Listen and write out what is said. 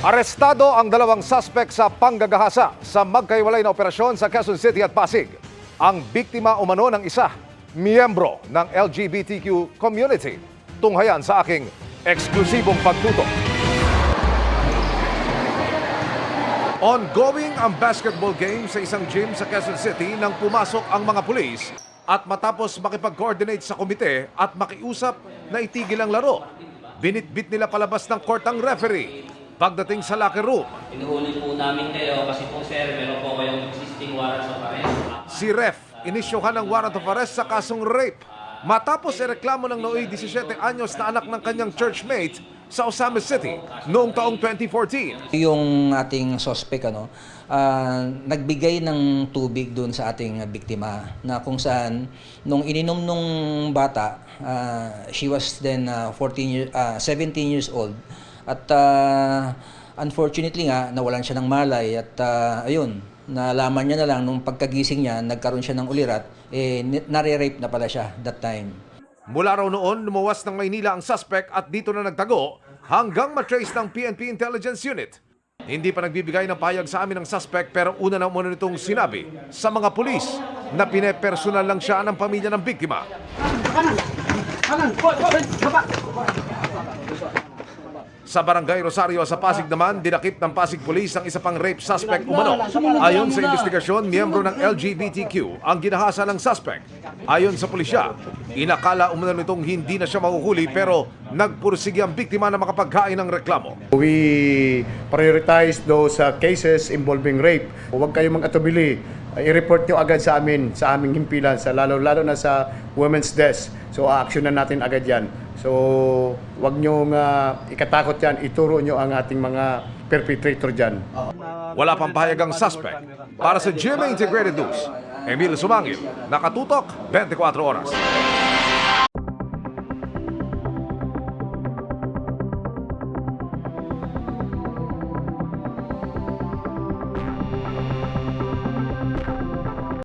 Arestado ang dalawang suspect sa panggagahasa sa magkaiwalay na operasyon sa Quezon City at Pasig. Ang biktima umano ng isa, miyembro ng LGBTQ community. Tunghayan sa aking eksklusibong pagtutok. Ongoing ang basketball game sa isang gym sa Quezon City nang pumasok ang mga pulis at matapos makipag-coordinate sa komite at makiusap na itigil ang laro. Binitbit nila palabas ng court ang referee. Pagdating sa locker room, Inuhuli po namin kayo kasi po sir, meron po kayong existing warrant of arrest. si Ref inisyuhan ng warrant of arrest sa kasong rape. Matapos ireklamo ng nooy 17 anyos na anak ng kanyang churchmate sa Osamis City noong taong 2014. Yung ating suspect nagbigay ng tubig doon sa ating biktima na kung saan nung ininom nung bata, she was then 17 years old at unfortunately nga nawalan siya ng malay at ayun, nalaman niya na lang nung pagkagising niya, nagkaroon siya ng ulirat, nare-rape na pala siya that time. Mula raw noon, lumuwas ng Maynila ang suspect at dito na nagtago hanggang matrace ng PNP Intelligence Unit. Hindi pa nagbibigay ng payag sa amin ng suspect pero una na muna nitong sinabi sa mga pulis na pinepersonal lang siya ng pamilya ng biktima. Sa Barangay Rosario sa Pasig naman, dinakip ng Pasig Police ang isa pang rape suspect umano. Ayon sa investigasyon, miyembro ng LGBTQ ang ginahasa ng suspect. Ayon sa pulisya, inakala umano nitong hindi na siya mahuhuli pero nagpursige ang biktima na makapaghain ng reklamo. We prioritize those cases involving rape. Huwag kayong mag-atubili. I-report nyo agad sa amin, sa aming himpilan, lalo na sa women's desk. So, a-actionan natin agad yan. So, huwag nyo ikatakot yan, ituro nyo ang ating mga perpetrator dyan. Wala pang pahayag ang suspect. Para sa GMA Integrated News, Emil Sumangil, Nakatutok, 24 Oras.